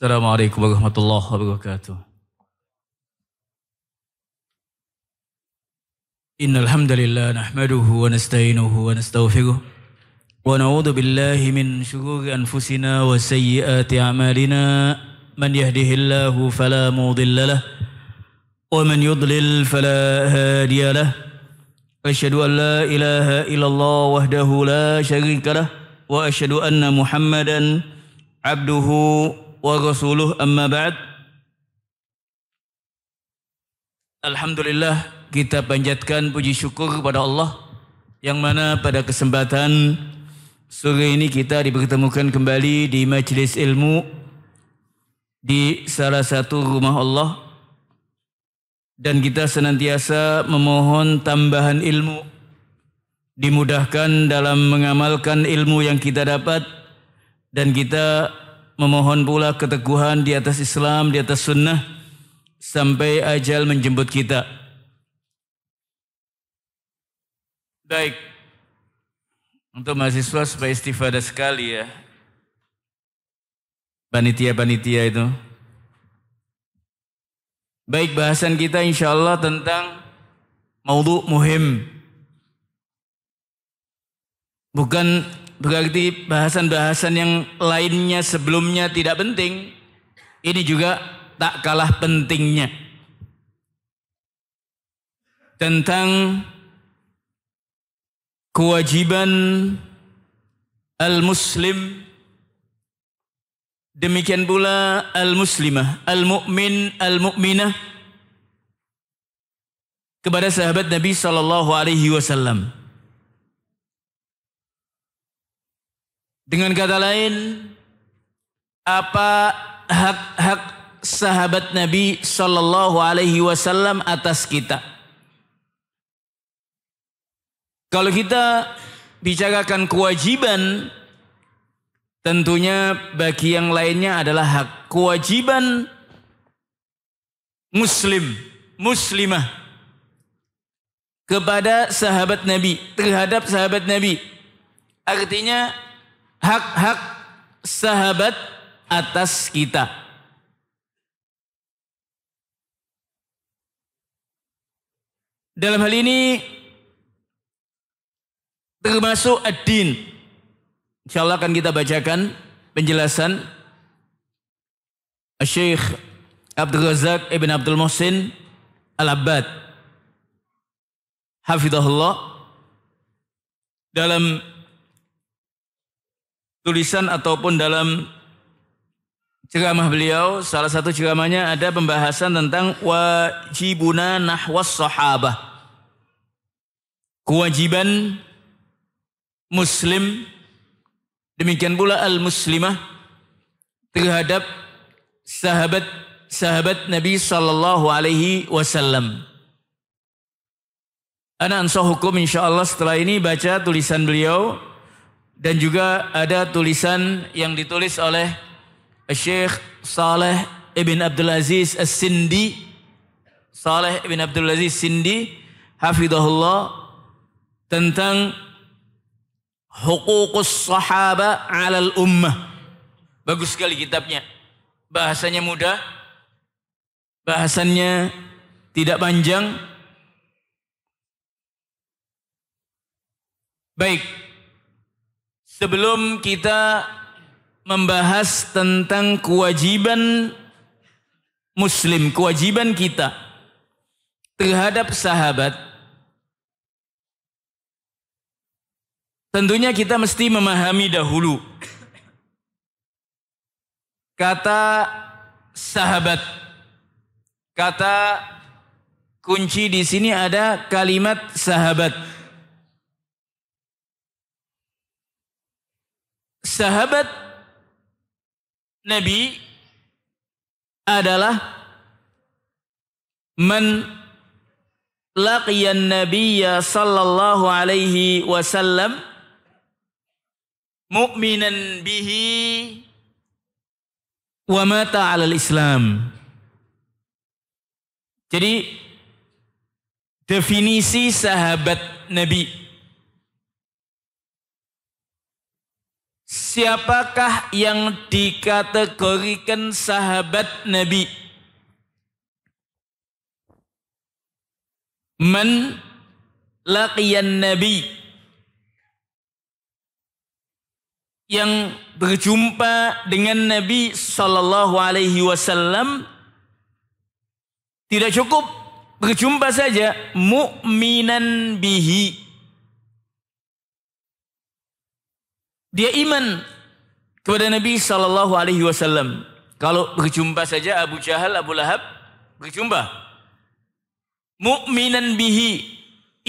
Assalamualaikum warahmatullahi wabarakatuh. Innal hamdalillah nahmaduhu wa nasta'inuhu wa nastaghfiruh wa na'udzu billahi min shururi anfusina wa sayyiati a'malina. Man yahdihillahu fala mudilla lahu wa man yudlil fala hadiya lahu. Asyhadu an la ilaha illallah wahdahu la syarika lahu wa asyhadu anna Muhammadan abduhu wa rasuluh, amma ba'd. Alhamdulillah, kita panjatkan puji syukur kepada Allah yang mana pada kesempatan sore ini kita dipertemukan kembali di majelis ilmu di salah satu rumah Allah, dan kita senantiasa memohon tambahan ilmu, dimudahkan dalam mengamalkan ilmu yang kita dapat, dan kita memohon pula keteguhan di atas Islam, di atas sunnah sampai ajal menjemput kita. Baik, untuk mahasiswa supaya istifadah sekali ya, panitia-panitia itu. Baik, bahasan kita insyaallah tentang maudhu muhim. Bukan berarti bahasan-bahasan yang lainnya sebelumnya tidak penting. Ini juga tak kalah pentingnya. Tentang kewajiban al-muslim, demikian pula al-muslimah, al-mu'min, al-mu'minah kepada sahabat Nabi SAW. Dengan kata lain, apa hak-hak sahabat Nabi SAW atas kita? Kalau kita bicarakan kewajiban, tentunya bagi yang lainnya adalah hak. Kewajiban muslim, muslimah kepada sahabat Nabi, terhadap sahabat Nabi. Artinya hak-hak sahabat atas kita. Dalam hal ini termasuk ad-din. InsyaAllah akan kita bacakan penjelasan Syekh Abdul Razak Ibn Abdul Muhsin Al-Abbad hafidhahullah dalam tulisan ataupun dalam ceramah beliau. Salah satu ceramahnya ada pembahasan tentang wajibuna nahwas sahabah, kewajiban muslim, demikian pula al-muslimah terhadap sahabat Nabi sallallahu alaihi wasallam. Ana ansah hukum insyaallah setelah ini baca tulisan beliau, dan juga ada tulisan yang ditulis oleh Syekh Saleh Ibn Abdul Aziz As-Sindi, Saleh Ibn Abdul Aziz Sindi hafidhahullah, tentang huququs sahaba 'alal ummah. Bagus sekali kitabnya. Bahasanya mudah, bahasannya tidak panjang. Baik, sebelum kita membahas tentang kewajiban muslim, kewajiban kita terhadap sahabat, tentunya kita mesti memahami dahulu kata sahabat. Kata kunci di sini ada kalimat sahabat. Sahabat Nabi adalah man laqiyan nabiyya sallallahu alaihi wasallam mu'minan bihi wa mata 'alal Islam. Jadi definisi sahabat Nabi, siapakah yang dikategorikan sahabat Nabi? Man laqiyan Nabi, yang berjumpa dengan Nabi sallallahu alaihi wasallam. Tidak cukup berjumpa saja, mu'minan bihi, dia iman kepada Nabi sallallahu alaihi wasallam. Kalau berjumpa saja Abu Jahal, Abu Lahab berjumpa. Mu'minan bihi,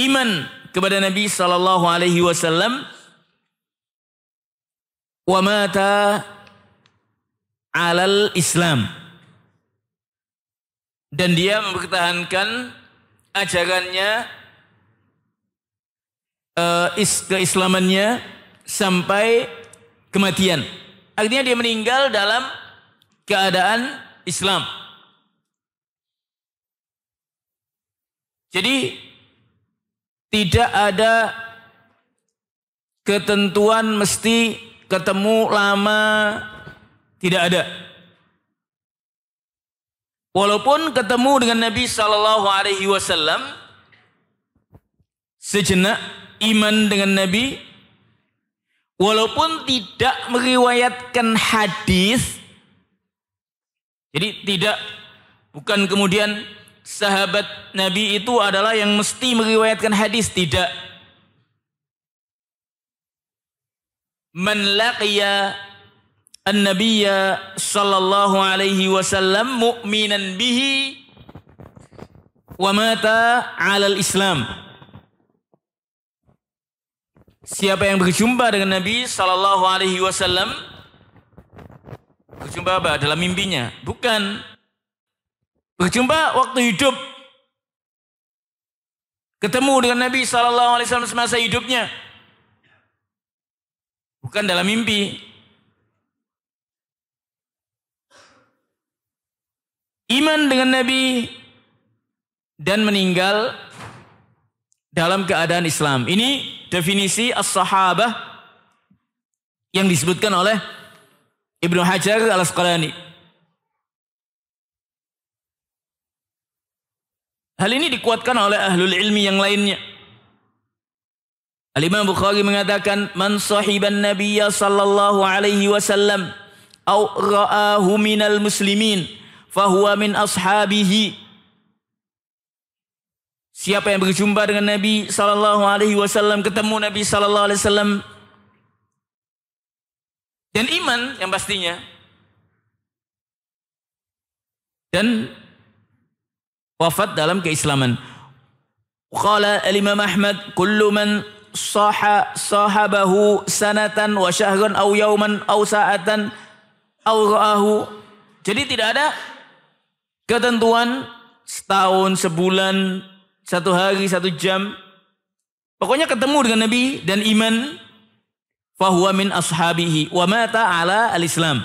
iman kepada Nabi sallallahu alaihi wasallam. Wa mata alal Islam, dan dia mempertahankan ajarannya, keislamannya sampai kematian. Artinya dia meninggal dalam keadaan Islam. Jadi tidak ada ketentuan mesti ketemu lama, tidak ada. Walaupun ketemu dengan Nabi sallallahu alaihi wasallam sejenak, iman dengan Nabi, walaupun tidak meriwayatkan hadis. Jadi bukan kemudian sahabat Nabi itu adalah yang mesti meriwayatkan hadis, tidak. Man laqiya an-nabiyya sallallahu alaihi wasallam mu'minan bihi wa mata 'alal Islam. Siapa yang berjumpa dengan Nabi sallallahu alaihi wasallam, berjumpa apa? Dalam mimpinya? Bukan. Berjumpa waktu hidup. Ketemu dengan Nabi sallallahu alaihi wasallam semasa hidupnya. Bukan dalam mimpi. Iman dengan Nabi dan meninggal dalam keadaan Islam. Ini definisi as-sahabah yang disebutkan oleh Ibnu Hajar al-Asqalani. Hal ini dikuatkan oleh ahlul ilmi yang lainnya. Al-Imam Bukhari mengatakan, man sahiban nabiyya sallallahu alaihi wasallam au ra'ahu minal muslimin fahuwa min ashabihi. Siapa yang berjumpa dengan Nabi sallallahu alaihi wasallam, ketemu Nabi sallallahu alaihi wasallam dan iman yang pastinya, dan wafat dalam keislaman. Qala al-Imam Ahmad, kullu man sahabahu sanatan wa syahran aw yauman aw sa'atan aw ra'ahu. Jadi tidak ada ketentuan setahun, sebulan, satu hari, satu jam. Pokoknya ketemu dengan Nabi dan iman, fahuwa min ashabihi wa mata ala al-Islam.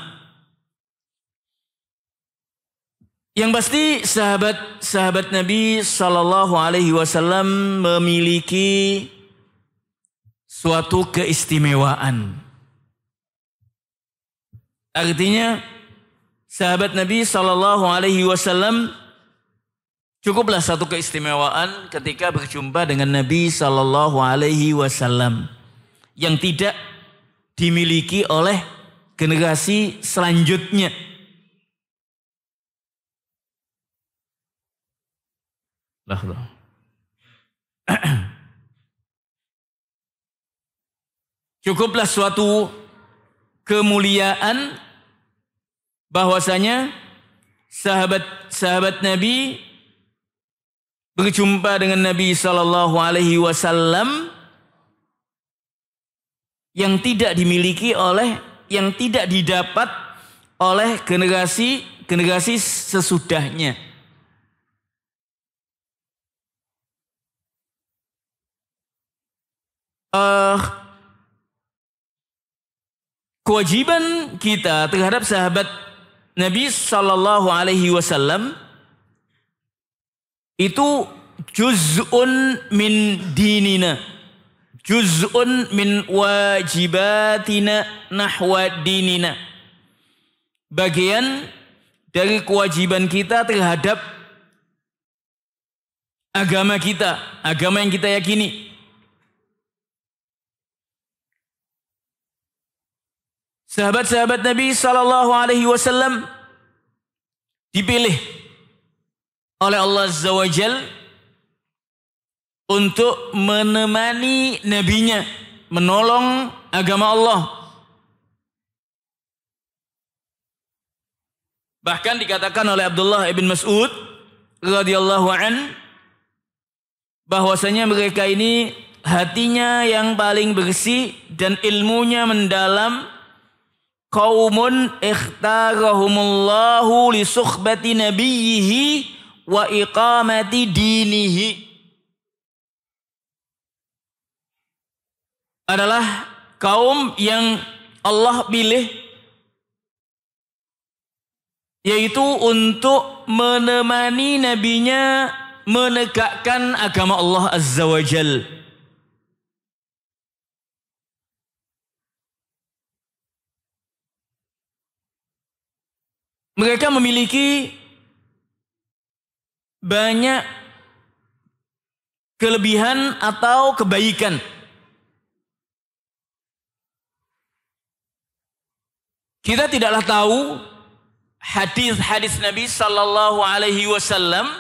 Yang pasti sahabat Nabi sallallahu alaihi wasallam memiliki suatu keistimewaan. Artinya sahabat Nabi sallallahu alaihi wasallam cukuplah satu keistimewaan ketika berjumpa dengan Nabi sallallahu alaihi wasallam yang tidak dimiliki oleh generasi selanjutnya. Cukuplah suatu kemuliaan bahwasanya sahabat Nabi berjumpa dengan Nabi sallallahu alaihi wasallam yang tidak dimiliki oleh, yang tidak didapat oleh generasi sesudahnya. Kewajiban kita terhadap sahabat Nabi sallallahu alaihi wasallam itu juz'un min dinina, juz'un min wajibatina nahwa dinina. Bagian dari kewajiban kita terhadap agama kita, agama yang kita yakini. Sahabat-sahabat Nabi sallallahu alaihi wasallam dipilih oleh Allah Azza wa Jalla untuk menemani nabinya, menolong agama Allah. Bahkan dikatakan oleh Abdullah ibn Mas'ud radhiyallahu an bahwasanya mereka ini hatinya yang paling bersih dan ilmunya mendalam. Qaumun ikhtarahumullahu li suhbati nabiyhi wa iqamati dinihi. Adalah kaum yang Allah pilih, yaitu untuk menemani nabinya menegakkan agama Allah Azza wa Jalla. Mereka memiliki banyak kelebihan atau kebaikan. Kita tidaklah tahu hadis-hadis Nabi sallallahu alaihi wasallam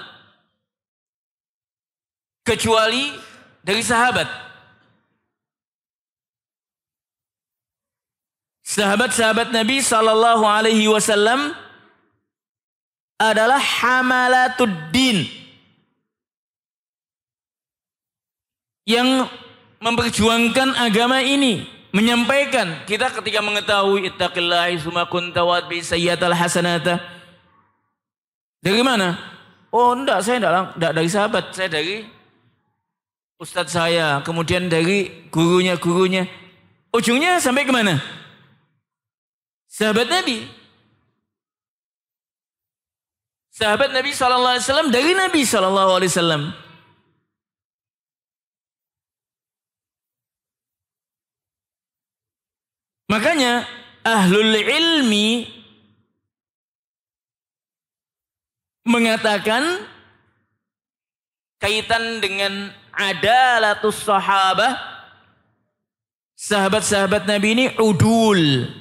kecuali dari sahabat. Sahabat-sahabat Nabi sallallahu alaihi wasallam adalah hamalatud din, yang memperjuangkan agama ini, menyampaikan. Kita ketika mengetahui ittaqillahi summa kunta wa bi sayyiatal hasanata, dari mana? Oh enggak, saya enggak dari sahabat, saya dari ustadz saya, kemudian dari gurunya. Ujungnya sampai kemana? Sahabat Nabi. Sahabat Nabi SAW dari Nabi SAW. Makanya ahlul ilmi mengatakan kaitan dengan adalatus sahabah, sahabat-sahabat Nabi ini udul.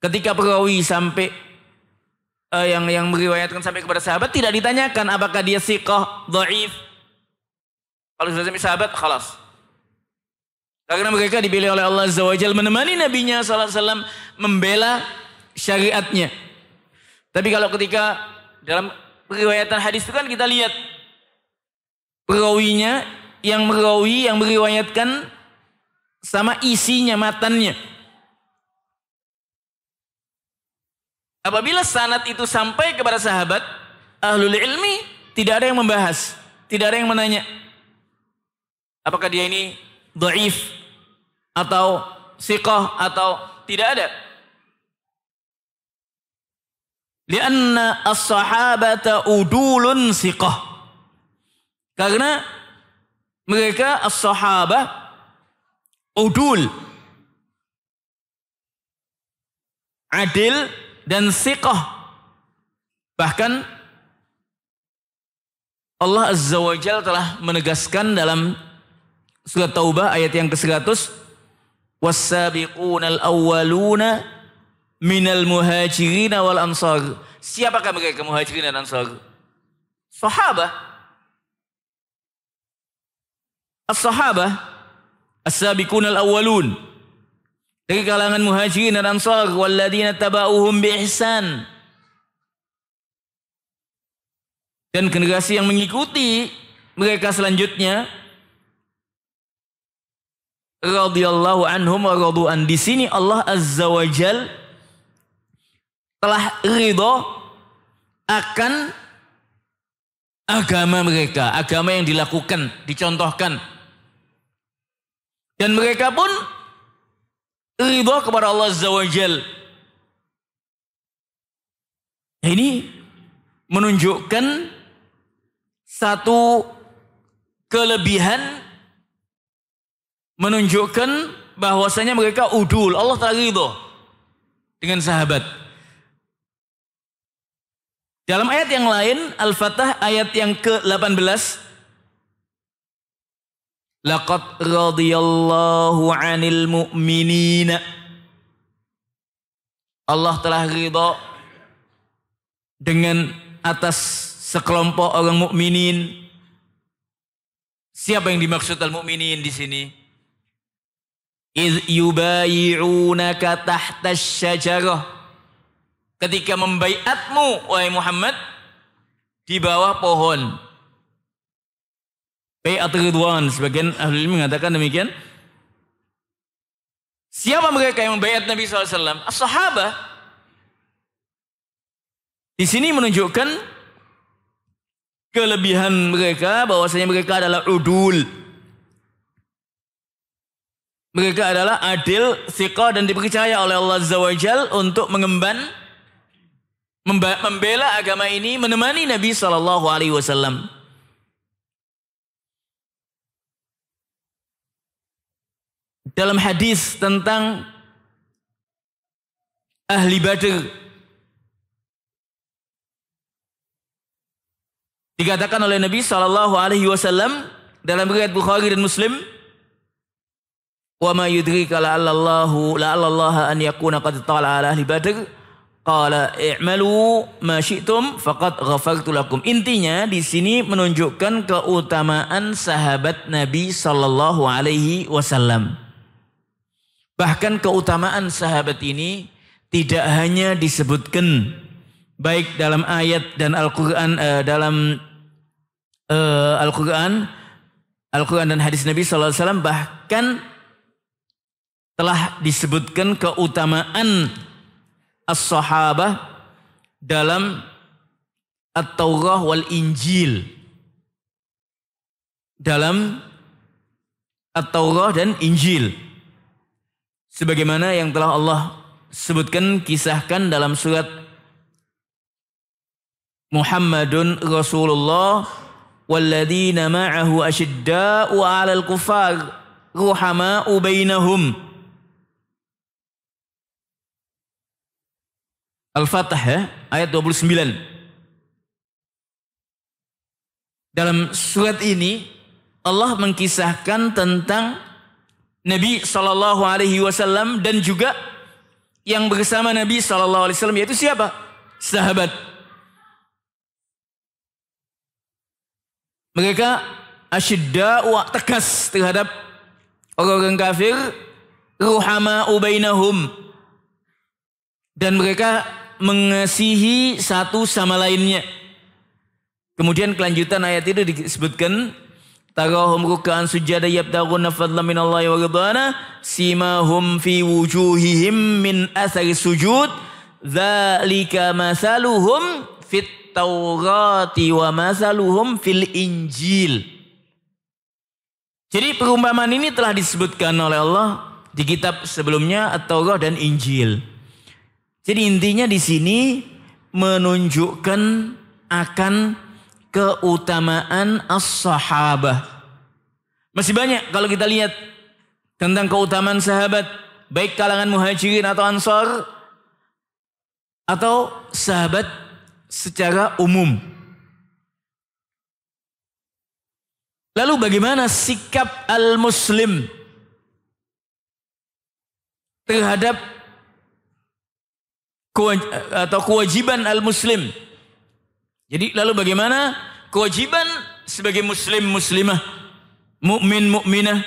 Ketika perawi sampai yang meriwayatkan sampai kepada sahabat, tidak ditanyakan apakah dia siqah, dhaif. Kalau sudah sampai sahabat, khalas. Karena mereka dipilih oleh Allah Azza wa Jalla menemani nabinya sallallahu alaihi wasallam, membela syariatnya. Tapi kalau ketika dalam periwayatan hadis itu kan kita lihat perawinya yang meriwayatkan sama isinya, matannya. Apabila sanad itu sampai kepada sahabat, ahlul ilmi tidak ada yang membahas, tidak ada yang menanya apakah dia ini dhaif atau siqah atau tidak ada. Lianna as-sahabata udulun siqah. Karena mereka as-sahabah udul, adil dan siqah. Bahkan Allah Azza wa Jalla telah menegaskan dalam surat Taubah ayat yang ke-100, was-sabiqunal awwaluna minal muhajirin wal ansar. Siapakah mereka muhajirin dan ansar? Sahabah. As-sahabah as-sabiqunal awwalun, dari kalangan muhajirin dan ansar, walladzina taba'uhum bi ihsan, dan generasi yang mengikuti mereka selanjutnya, radhiyallahu anhum wa radu'an. Di sini Allah Azza wa Jal telah ridho akan agama mereka, agama yang dilakukan, dicontohkan, dan mereka pun ridho kepada Allah Azza wa Jal. Ini menunjukkan satu kelebihan menunjukkan bahwasanya mereka udul. Allah telah ridho dengan sahabat. Dalam ayat yang lain, Al-Fatah ayat yang ke-18, laqad radiyallahu 'anil mu'minina. Allah telah ridho dengan atas sekelompok orang mukminin. Siapa yang dimaksud al-mu'minin di sini? Idh yubayi'unaka tahta syajarah. Ketika membaiatmu, wahai Muhammad, di bawah pohon. Bai'at ridwan, sebagian ahli ilmu mengatakan demikian. Siapa mereka yang membaiat Nabi SAW? As-sahabah. Di sini menunjukkan kelebihan mereka, bahwasanya mereka adalah udul. Mereka adalah adil, thiqah, dan dipercaya oleh Allah Azza wa Jal untuk membela agama ini, menemani Nabi SAW. Dalam hadis tentang ahli Badr, dikatakan oleh Nabi SAW dalam riwayat Bukhari dan Muslim, wa ma yudrika la'allallaha an yakuna qad tala ala ahli Badr qala i'malu ma syi'tum faqad ghafartu lakum. Intinya di sini menunjukkan keutamaan sahabat Nabi SAW. Bahkan keutamaan sahabat ini tidak hanya disebutkan baik dalam ayat dan Al-Quran, Al-Quran dan hadis Nabi SAW, bahkan telah disebutkan keutamaan as-sahabah dalam At-Taurah wal Injil. Dalam At-Taurah dan Injil. Sebagaimana yang telah Allah sebutkan, kisahkan dalam surat Muhammadun Rasulullah walladzina ma'ahu asyidda'u 'alal kuffar ruhama'u bainahum. Al-Fatah ayat 29. Dalam surat ini Allah mengkisahkan tentang Nabi SAW dan juga yang bersama Nabi SAW, yaitu siapa? Sahabat. Mereka asyidda'u, tegas terhadap orang-orang kafir, ruhama'u bainahum, dan mereka mengasihi satu sama lainnya. Kemudian kelanjutan ayat itu disebutkan, tarahum ruk'an sujada yabtaghuna fadlan minallahi wa ridwana simahum fi wujuhihim min athari sujud dzalika masaluhum fit taurati wa masaluhum fil injil. Jadi perumpamaan ini telah disebutkan oleh Allah di kitab sebelumnya, At-Taurah dan Injil. Jadi intinya di sini menunjukkan akan keutamaan as-sahabah. Masih banyak kalau kita lihat tentang keutamaan sahabat, baik kalangan muhajirin atau ansar, atau sahabat secara umum. Lalu bagaimana sikap al-muslim terhadap kewajiban al-muslim? Jadi lalu bagaimana kewajiban sebagai muslim muslimah, mukmin mukminah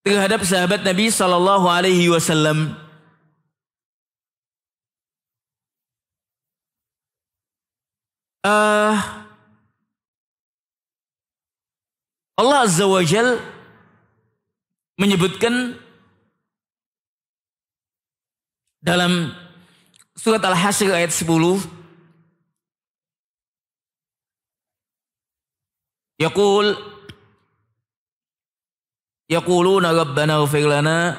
terhadap sahabat Nabi SAW? Allah Azza wa Jal menyebutkan dalam surat Al-Hasyr ayat 10, yaquluna rabbana ighfir lana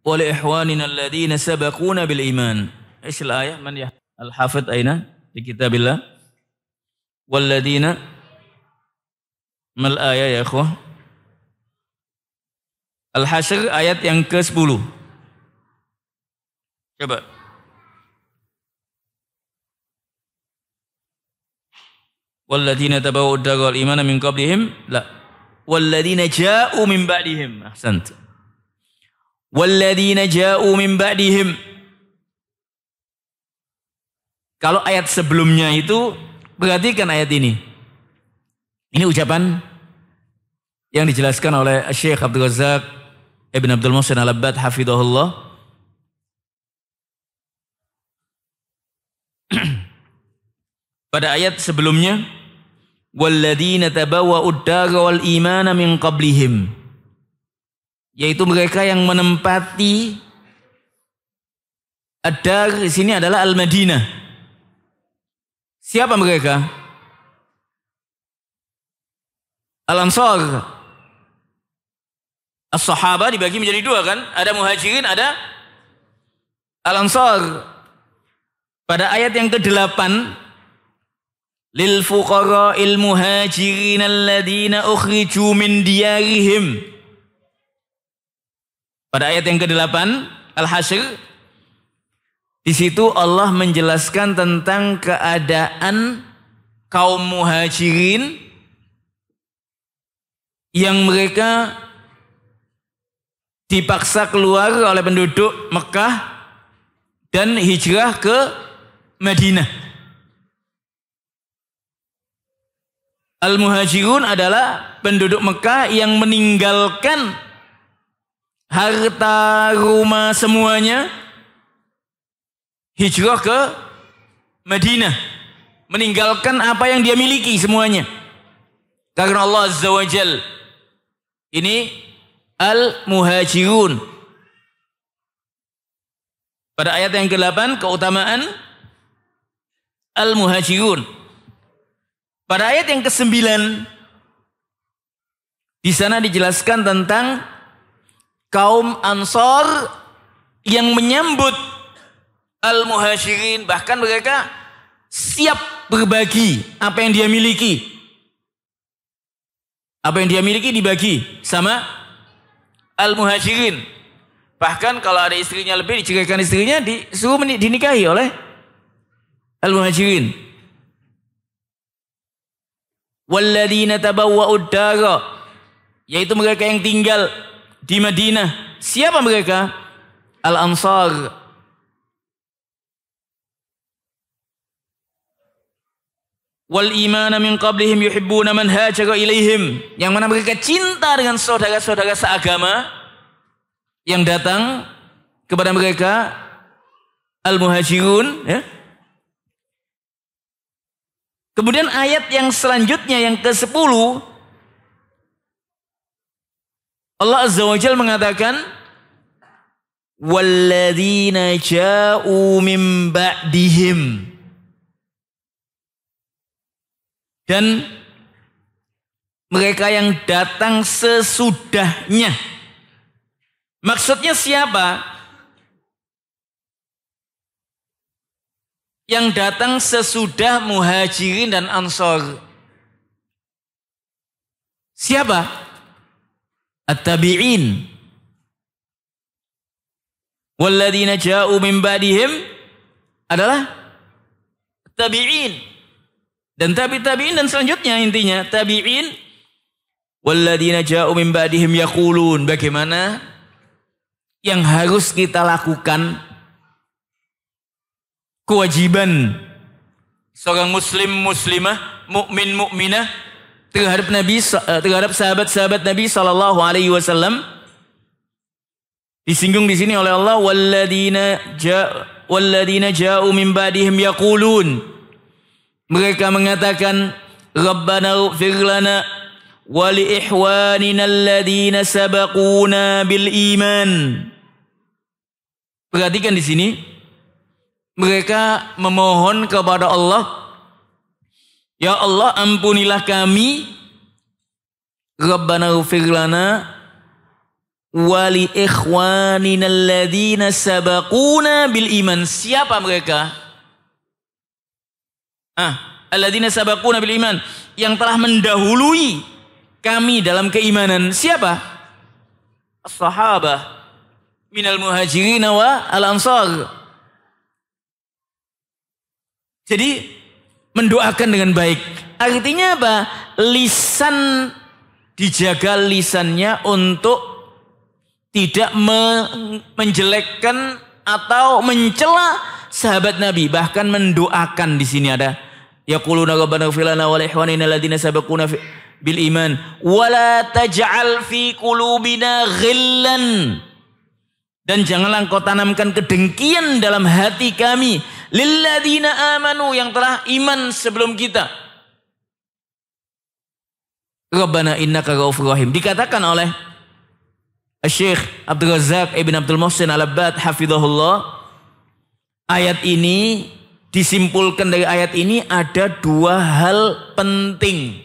wa li ikhwanina alladhina sabaquna bil iman. Ish al-ayah man ya al-hafidh aina di kitabillah walladhina mal ayah ya ikhwah. Al-Hasyr ayat yang ke-10. Coba. Walladzina tabawwa'ud dara wal imana min qablihim la walladzina ja'u min ba'dihim. Ahsant. Walladzina ja'u min ba'dihim. Kalau ayat sebelumnya itu perhatikan ayat ini. Ini ucapan yang dijelaskan oleh Syekh Abdul Razak Ibn Abdul Muhsin Al-Abbad hafidhahullah. Pada ayat sebelumnya, walladzina tabawwa'ud dara wal imana min qablihim, yaitu mereka yang menempati ad-dar di sini adalah Al-Madinah. Siapa mereka? Al-Ansar. As-Sahaba dibagi menjadi dua kan? Ada Muhajirin, ada Al-Ansar. Pada ayat yang ke-8, lil fuqara'il muhajirin alladzina ukhriju min diyarihim. Pada ayat yang ke-8 Al-Hasyr, di situ Allah menjelaskan tentang keadaan kaum muhajirin yang mereka dipaksa keluar oleh penduduk Mekah dan hijrah ke Madinah. Al-Muhajirun adalah penduduk Mekah yang meninggalkan harta rumah semuanya, hijrah ke Madinah, meninggalkan apa yang dia miliki semuanya. Karena Allah Azza wa Jal, ini Al-Muhajirun. Pada ayat yang ke-8 keutamaan Al-Muhajirun. Pada ayat yang ke-9 di sana dijelaskan tentang kaum Ansar yang menyambut Al-Muhajirin, bahkan mereka siap berbagi apa yang dia miliki. Apa yang dia miliki dibagi sama Al-Muhajirin. Bahkan kalau ada istrinya lebih, diceraikan istrinya, disuruh dinikahi oleh Al-Muhajirin. Walladzina tabawwa'ud dara, yaitu mereka yang tinggal di Madinah. Siapa mereka? Al-Ansar. Wal imana min qablihim yuhibbuna man hajara ilaihim, yang mana mereka cinta dengan saudara-saudara seagama yang datang kepada mereka, Al-Muhajirun, ya. Kemudian ayat yang selanjutnya yang ke-10, Allah Azza wa Jalla mengatakan walladzina ja'u min ba'dihim, dan mereka yang datang sesudahnya. Maksudnya siapa? Yang datang sesudah Muhajirin dan Ansar. Siapa? At-tabi'in. Walladzina ja'u min ba'dihim adalah tabi'in. Dan tabi'in dan selanjutnya intinya tabi'in. Walladzina ja'u min ba'dihim yaqulun, bagaimana yang harus kita lakukan, kewajiban seorang muslim muslimah, mukmin mukminah terhadap Nabi, terhadap sahabat-sahabat Nabi sallallahu alaihi wasallam. Disinggung di sini oleh Allah, walladzina ja'u min ba'dihim yaqulun, mereka mengatakan Rabbana ighfir lana wa li ihwanina alladzina sabaquna bil iman. Perhatikan di sini, mereka memohon kepada Allah, ya Allah ampunilah kami, Rabbana ighfir lana wa li ikhwanina alladzina sabaquna bil iman. Siapa mereka? Alladzina sabaquna bil iman, yang telah mendahului kami dalam keimanan. Siapa? as-sahabah minal muhajirin wa al-ansar. Jadi mendoakan dengan baik. Artinya apa? Lisan, dijaga lisannya untuk tidak menjelekkan atau mencela sahabat Nabi, bahkan mendoakan. Di sini ada yaquluna rabbana ighfir lana wa li ikhwanina alladziina sabaquna bil iman wa la taj'al fi qulubina ghillan, dan janganlah engkau tanamkan kedengkian dalam hati kami lilladzina amanu, yang telah iman sebelum kita. Rabbana innaka ghafurur rahim. Dikatakan oleh Syekh Abdul Razak Ibn Abdul Muhsin Al-Abbad hafizahullah, ayat ini disimpulkan dari ayat ini ada dua hal penting.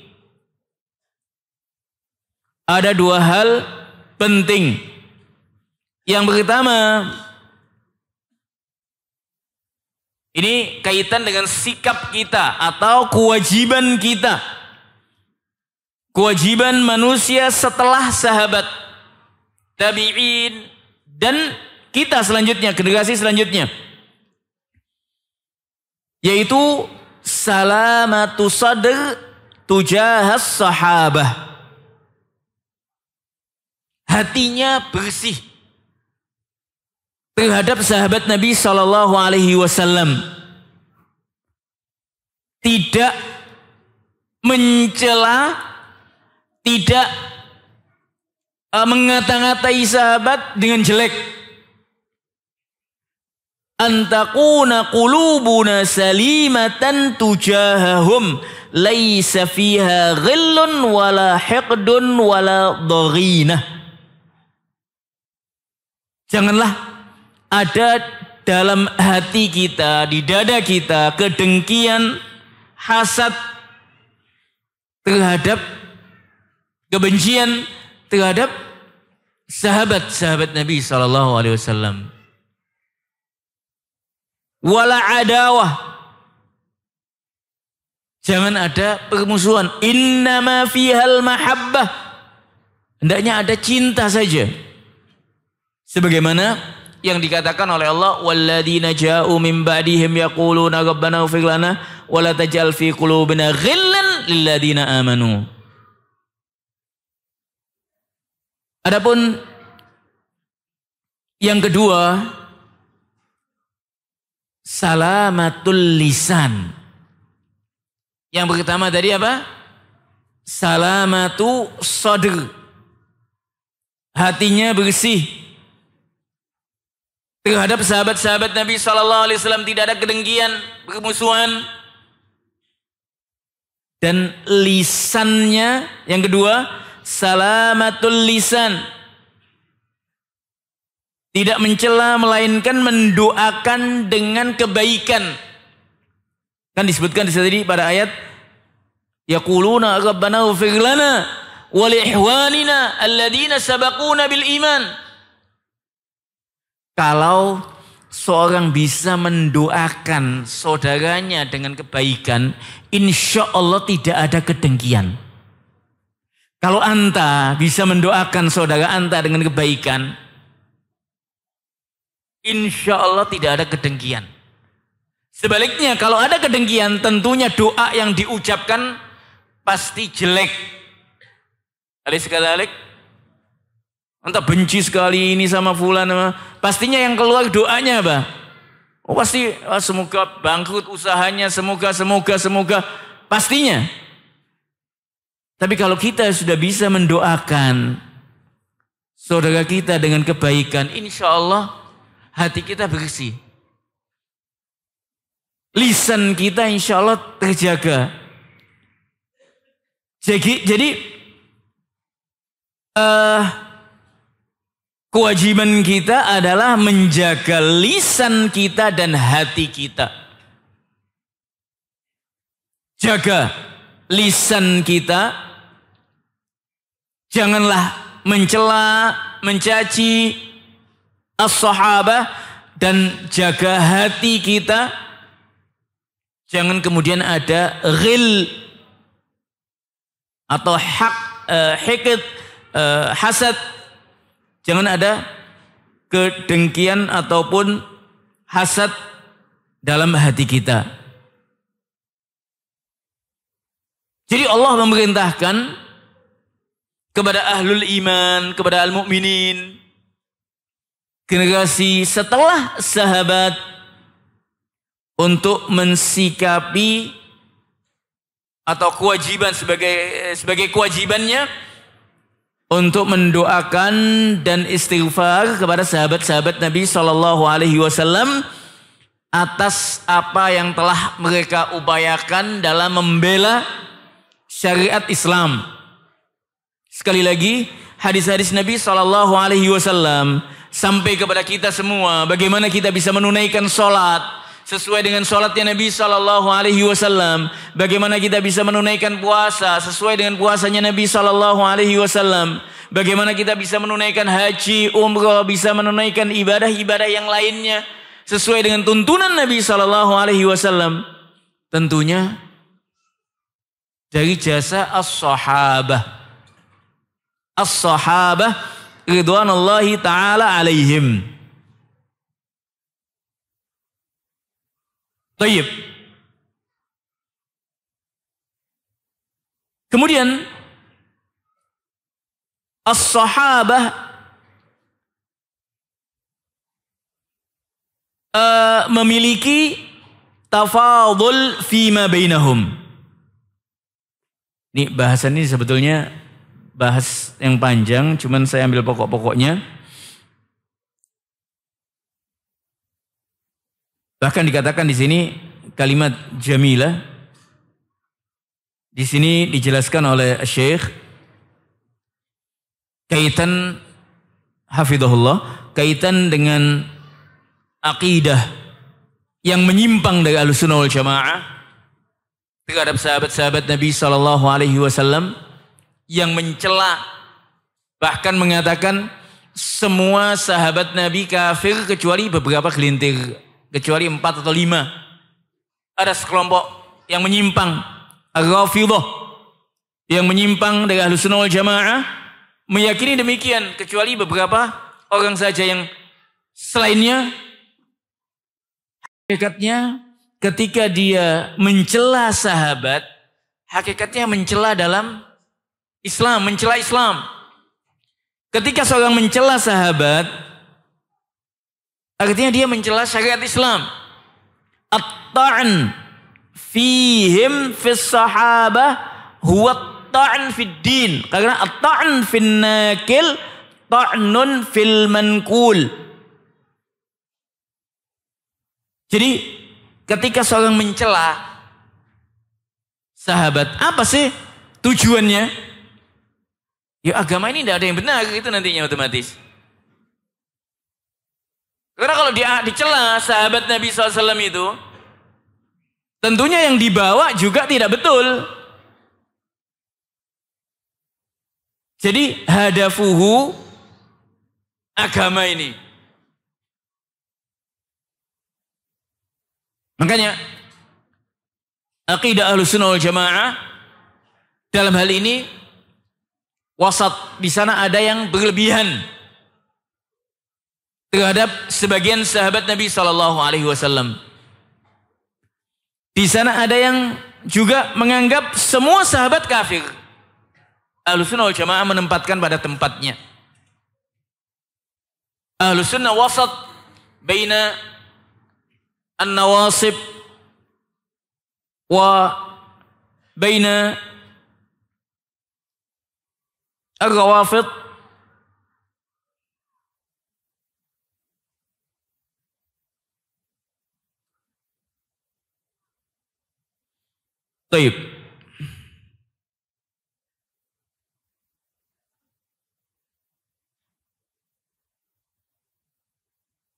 Ada dua hal penting. Yang pertama, ini kaitan dengan sikap kita atau kewajiban kita. Kewajiban manusia setelah sahabat, tabi'in, dan kita selanjutnya, generasi selanjutnya. Yaitu salamatu sadr tujahas sahabah. Hatinya bersih terhadap sahabat Nabi SAW. Tidak mencela, tidak mengata-ngatai sahabat dengan jelek. Antakuna qulubuna salimatan tujahahum laisa fiha ghillun wala hiqdun wala daghinah. Janganlah ada dalam hati kita, di dada kita, kedengkian, hasad terhadap, kebencian terhadap sahabat-sahabat Nabi SAW. Wala adawah, jangan ada permusuhan. Innama fihal mahabbah, hendaknya ada cinta saja. Sebagaimana yang dikatakan oleh Allah, walladzina ja'u min ba'dihim yaquluna rabbana ighfir lana wa la taj'al fi qulubina ghillan lil ladzina amanu. Adapun yang kedua, salamatul lisan. Yang pertama tadi apa? Salamatu sadr. Hatinya bersih terhadap sahabat-sahabat Nabi SAW, tidak ada kedengkian, permusuhan. Dan lisannya yang kedua, salamatul lisan, tidak mencela melainkan mendoakan dengan kebaikan. Kan disebutkan di tadi pada ayat yaquluna rabbana ighfir lana wa li ikhwanina alladzina sabaquna bil iman. Kalau seorang bisa mendoakan saudaranya dengan kebaikan, insya Allah tidak ada kedengkian. Kalau anta bisa mendoakan saudara anta dengan kebaikan, insya Allah tidak ada kedengkian. Sebaliknya kalau ada kedengkian, tentunya doa yang diucapkan pasti jelek. Alis sekali alik. Entah benci sekali ini sama fulan, pastinya yang keluar doanya apa? Oh pasti semoga bangkrut usahanya, semoga pastinya. Tapi kalau kita sudah bisa mendoakan saudara kita dengan kebaikan, insya Allah hati kita bersih, lisan kita insya Allah terjaga. Jadi kewajiban kita adalah menjaga lisan kita dan hati kita. Jaga lisan kita, janganlah mencela, mencaci as-sahabah, dan jaga hati kita. Jangan kemudian ada ghil atau hikd, hasad. Jangan ada kedengkian ataupun hasad dalam hati kita. Jadi Allah memerintahkan kepada ahlul iman, kepada al-mu'minin, generasi setelah sahabat, untuk mensikapi atau kewajiban sebagai kewajibannya untuk mendoakan dan istighfar kepada sahabat-sahabat Nabi Shallallahu Alaihi Wasallam atas apa yang telah mereka upayakan dalam membela syariat Islam. Sekali lagi, hadis-hadis Nabi Shallallahu Alaihi Wasallam sampai kepada kita semua, bagaimana kita bisa menunaikan sholat sesuai dengan sholatnya Nabi Sallallahu Alaihi Wasallam, bagaimana kita bisa menunaikan puasa sesuai dengan puasanya Nabi Sallallahu Alaihi Wasallam, bagaimana kita bisa menunaikan haji, umrah, bisa menunaikan ibadah-ibadah yang lainnya sesuai dengan tuntunan Nabi Sallallahu Alaihi Wasallam. Tentunya dari jasa as-sahabah ridwanullahi ta'ala alaihim. Tayyib. Kemudian as-sahabah memiliki tafadul fima bainahum. Ini bahasan ini sebetulnya bahas yang panjang, cuman saya ambil pokok-pokoknya. Bahkan dikatakan di sini kalimat jamilah. Di sini dijelaskan oleh Syekh kaitan hafizahullah, kaitan dengan akidah yang menyimpang dari Ahlussunnah wal Jamaah terhadap sahabat-sahabat Nabi Sallallahu Alaihi Wasallam yang mencela, bahkan mengatakan semua sahabat Nabi kafir kecuali beberapa gelintir, kecuali 4 atau 5. Ada sekelompok yang menyimpang, Ar-Rafidhah, yang menyimpang dari Ahlussunnah wal Jamaah, meyakini demikian, kecuali beberapa orang saja yang selainnya. Hakikatnya ketika dia mencela sahabat, hakikatnya mencela dalam Islam, mencela Islam. Ketika seorang mencela sahabat, artinya dia mencela syariat Islam. At-ta'n fihim fis sahabah huwa at-ta'n fid din. Karena at-ta'n fin nakil ta'nun fil mankul. Jadi ketika seorang mencela sahabat, apa sih tujuannya? Ya agama ini tidak ada yang benar, itu nantinya otomatis. Karena kalau dia dicela sahabat Nabi SAW itu, tentunya yang dibawa juga tidak betul. Jadi hadafuhu agama ini. Makanya akidah Ahlussunnah wal Jamaah dalam hal ini wasat. Di sana ada yang berlebihan terhadap sebagian sahabat Nabi Sallallahu Alaihi Wasallam. Di sana ada yang juga menganggap semua sahabat kafir. Ahlussunnah wal Jamaah menempatkan pada tempatnya. Ahlussunnah wasat baina an-nawasib wa baina ar-rawafid. Baik.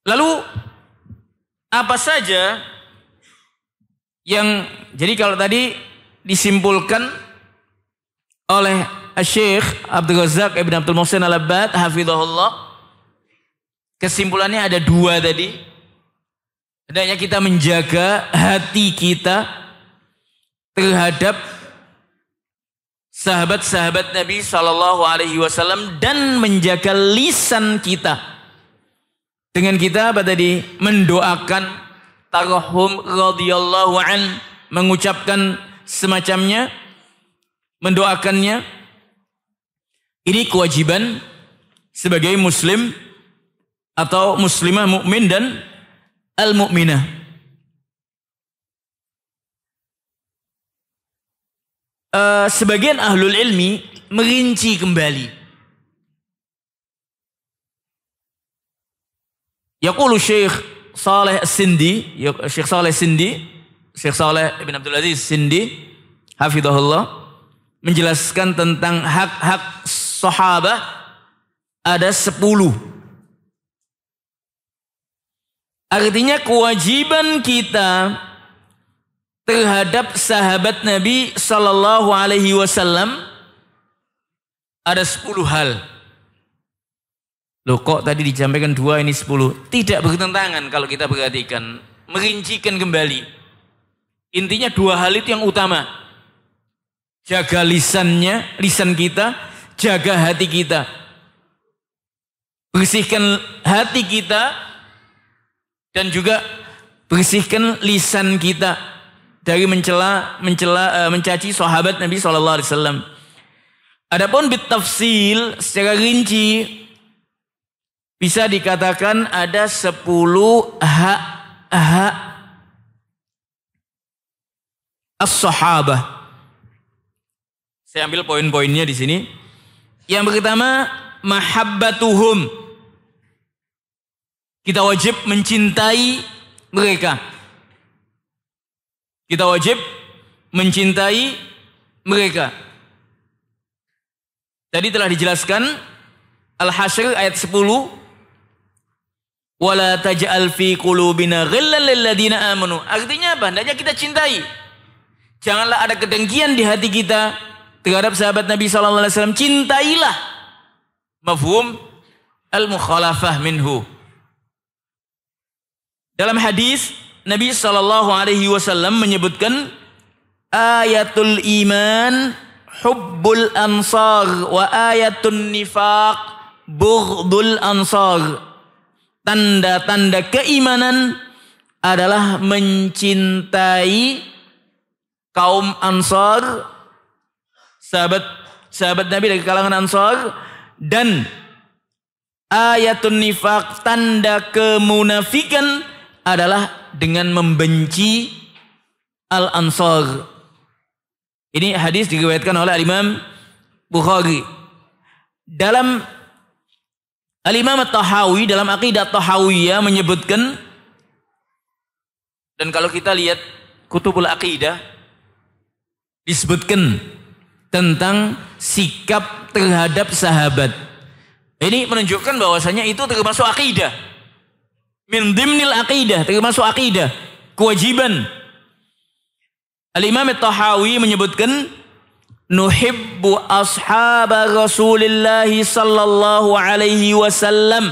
Lalu apa saja yang, jadi kalau tadi disimpulkan oleh Syekh Abdul Razak Ibn Abdul Muhsin Al-Abbad hafizahullah, kesimpulannya ada 2 tadi. Hendaknya kita menjaga hati kita terhadap sahabat-sahabat Nabi Shallallahu Alaihi Wasallam dan menjaga lisan kita dengan kita apa tadi mendoakan tarhum radhiyallahu an, mengucapkan semacamnya, mendoakannya. Ini kewajiban sebagai muslim atau muslimah mukmin dan al-mukminah. Sebagian ahlul ilmi merinci kembali. Yaqulu Syekh Saleh Sindi, Syekh Saleh Sindi, Syekh Saleh Ibn Abdul Aziz Sindi, hafizahullah, menjelaskan tentang hak-hak sahabat ada 10. Artinya kewajiban kita terhadap sahabat Nabi Sallallahu Alaihi Wasallam ada 10 hal. Loh kok tadi disampaikan 2 ini 10? Tidak bertentangan kalau kita perhatikan, merincikan kembali. Intinya 2 hal itu yang utama. Jaga lisan kita, jaga hati kita. Bersihkan hati kita dan juga bersihkan lisan kita dari mencaci sahabat Nabi Sallallahu Alaihi Wasallam. Adapun bitafsil secara rinci bisa dikatakan ada 10 hak as-sahabah. Saya ambil poin-poinnya di sini. Yang pertama, mahabbatuhum. Kita wajib mencintai mereka. Kita wajib mencintai mereka. Tadi telah dijelaskan Al-Hasyr ayat 10. Wala taj'al fi qulubina ghillan lil ladzina amanu. Artinya apa? Hendaknya kita cintai. Janganlah ada kedengkian di hati kita terhadap sahabat Nabi sallallahu alaihi wasallam. Cintailah. Mafhum al-mukhalafah minhu. Dalam hadis Nabi sallallahu alaihi wasallam menyebutkan ayatul iman hubbul ansar wa ayatun nifaq bughdul ansar. Tanda-tanda keimanan adalah mencintai kaum Ansar, sahabat Nabi dari kalangan Ansar, dan ayatun nifaq, tanda kemunafikan adalah dengan membenci Al-Ansar. Ini hadis diriwayatkan oleh Imam Bukhari. Dalam Al-Imam At-Tahawi dalam Aqidah Tahawiyah menyebutkan, dan kalau kita lihat Kutubul Aqidah disebutkan tentang sikap terhadap sahabat. Ini menunjukkan bahwasanya itu termasuk akidah. Min dimnil aqidah, termasuk akidah, kewajiban. Al-Imam At-Tahawi menyebutkan nuhibbu ashab Rasulillah sallallahu alaihi wasallam.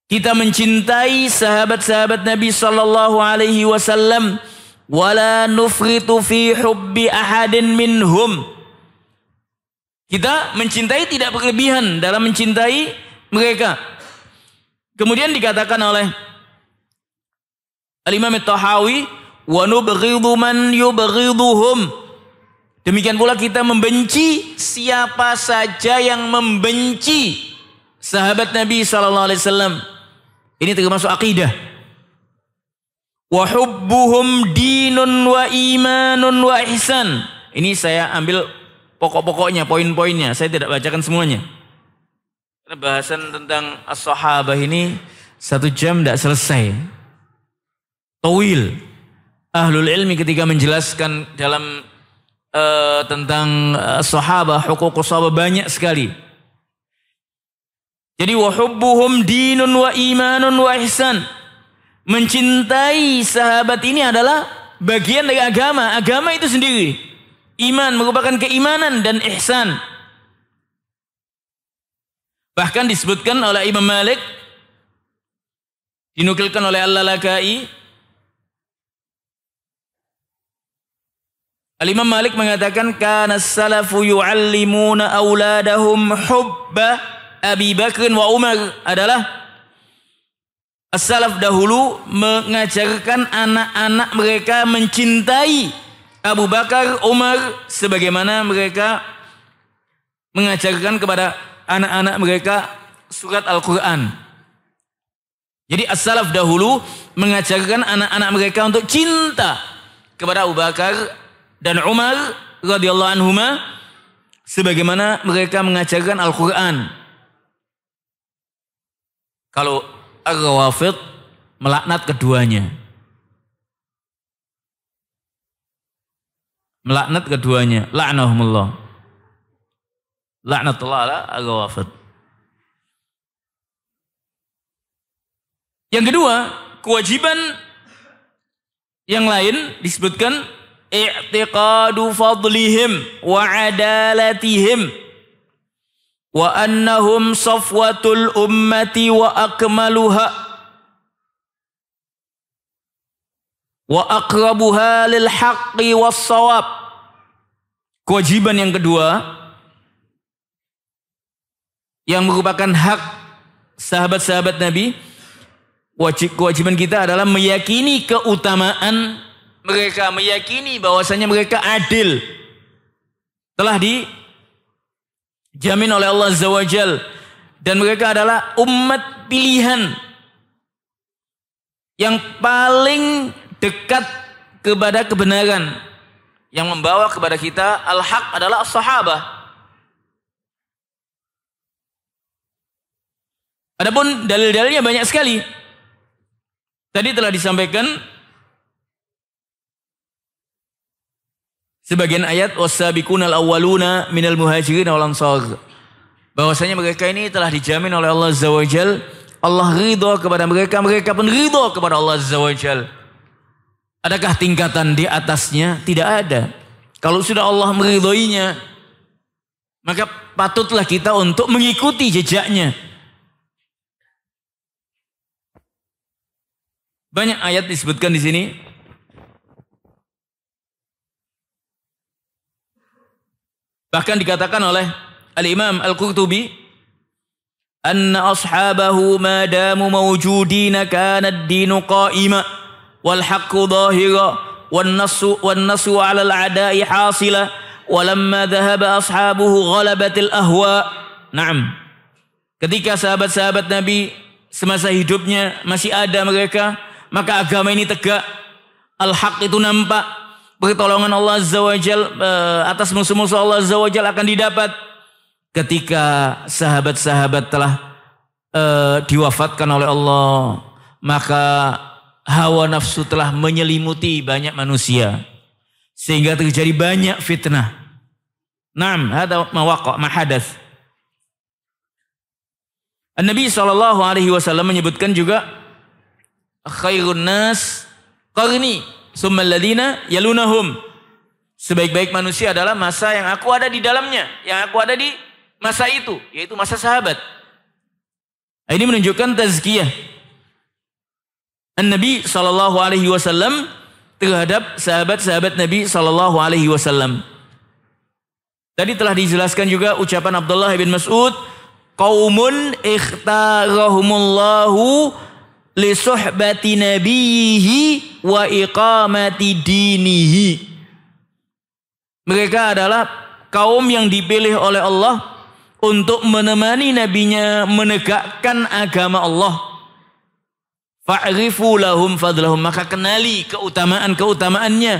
Kita mencintai sahabat-sahabat Nabi sallallahu alaihi wasallam, wala nufritu fi hubbi ahadin minhum. Kita mencintai tidak berlebihan dalam mencintai mereka. Kemudian dikatakan oleh Al-Imam At-Tahawi, wa nubghidu man yubghiduhum. Demikian pula kita membenci siapa saja yang membenci sahabat Nabi sallallahu alaihi wasallam. Ini termasuk akidah. Wa hubbuhum dinun wa imanun wa ihsan. Ini saya ambil pokok-pokoknya, poin-poinnya. Saya tidak bacakan semuanya. Karena bahasan tentang as-sahabah ini 1 jam tidak selesai. Tawil. Ahlul ilmi ketika menjelaskan dalam tentang sahabah, huququs sahabah banyak sekali. Jadi wa hubbuhum dinun wa imanun wa ihsan. Mencintai sahabat ini adalah bagian dari agama. Agama itu sendiri. Iman merupakan keimanan dan ihsan. Bahkan disebutkan oleh Imam Malik, dinukilkan oleh Al-Lalakai, Al-Imam Malik mengatakan kana salafu yu'allimuna auladahum hubba Abi Bakr wa Umar, adalah as-salaf dahulu mengajarkan anak-anak mereka mencintai Abu Bakar, Umar, sebagaimana mereka mengajarkan kepada anak-anak mereka surat Al-Quran. Jadi as-salaf dahulu mengajarkan anak-anak mereka untuk cinta kepada Abu Bakar dan Umar radhiyallahu anhuma sebagaimana mereka mengajarkan Al-Quran. Kalau Ar-Rawafid melaknat keduanya. Melaknat keduanya. La'nahumullah. La'natullah ala Ar-Rawafid. Yang kedua, kewajiban yang lain disebutkan i'tiqadu fadlihim wa adalatihim wa annahum safwatul ummati wa akmaluha wa aqrabuha lil haqqi was shawab. Kewajiban yang kedua yang merupakan hak sahabat-sahabat Nabi, kewajiban kita adalah meyakini keutamaan mereka, meyakini bahwasanya mereka adil, telah dijamin oleh Allah Azza wa Jal, dan mereka adalah umat pilihan yang paling dekat kepada kebenaran, yang membawa kepada kita al-haq adalah as-sahabah. Adapun dalil-dalilnya banyak sekali. Tadi telah disampaikan sebagian ayat was-sabiqunal awwaluna minal muhajirin wal ansar, bahwasanya mereka ini telah dijamin oleh Allah Azza wa Jal, Allah ridha kepada mereka, mereka pun ridha kepada Allah Azza wa Jal. Adakah tingkatan di atasnya? Tidak ada. Kalau sudah Allah meridhoinya, maka patutlah kita untuk mengikuti jejaknya. Banyak ayat disebutkan di sini. Bahkan dikatakan oleh Al-Imam Al-Qurtubi, anna ashabahu ma damu mawjudina kana ad-dinu qa'ima wal haqqu dhahira wan nasu 'ala al-'ada'i hasila walamma dhahaba ashabuhu ghalabatil ahwa. Naam. Ketika sahabat-sahabat Nabi semasa hidupnya masih ada mereka, maka agama ini tegak, al-haq itu nampak, pertolongan Allah Azza wa Jal atas musuh-musuh Allah Azza wa Jal akan didapat. Ketika sahabat-sahabat telah diwafatkan oleh Allah, maka hawa nafsu telah menyelimuti banyak manusia, sehingga terjadi banyak fitnah. Naam, hada mahadath. An-Nabi SAW menyebutkan juga, khairun nas qarni summal ladina yalunahum. Sebaik-baik manusia adalah masa yang aku ada di dalamnya, yang aku ada di masa itu, yaitu masa sahabat. Ini menunjukkan tazkiyah An-Nabi SAW terhadap sahabat-sahabat Nabi SAW. Tadi telah dijelaskan juga ucapan Abdullah bin Mas'ud, qaumun ikhtarahumullahu li suhbati nabiyhi wa iqamati dinihi. Mereka adalah kaum yang dipilih oleh Allah untuk menemani nabinya menegakkan agama Allah. Fa'rifu lahum fadlahum, maka kenali keutamaan-keutamaannya.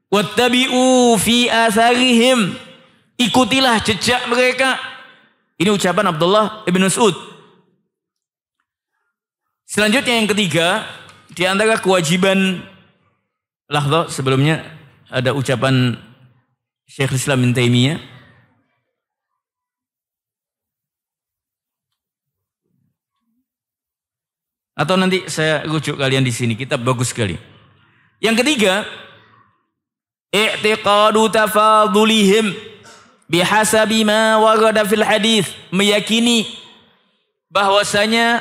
Wattabi'u fi atharihim, ikutilah jejak mereka. Ini ucapan Abdullah ibn Mas'ud. Selanjutnya yang ketiga, di antara kewajiban, sebelumnya ada ucapan Syekhul Islam Ibnu Taimiyah. Atau nanti saya rujuk kalian di sini, kitab bagus sekali. Yang ketiga, i'tiqadu tafadulihim bihasabi ma warada fil hadis, meyakini bahwasanya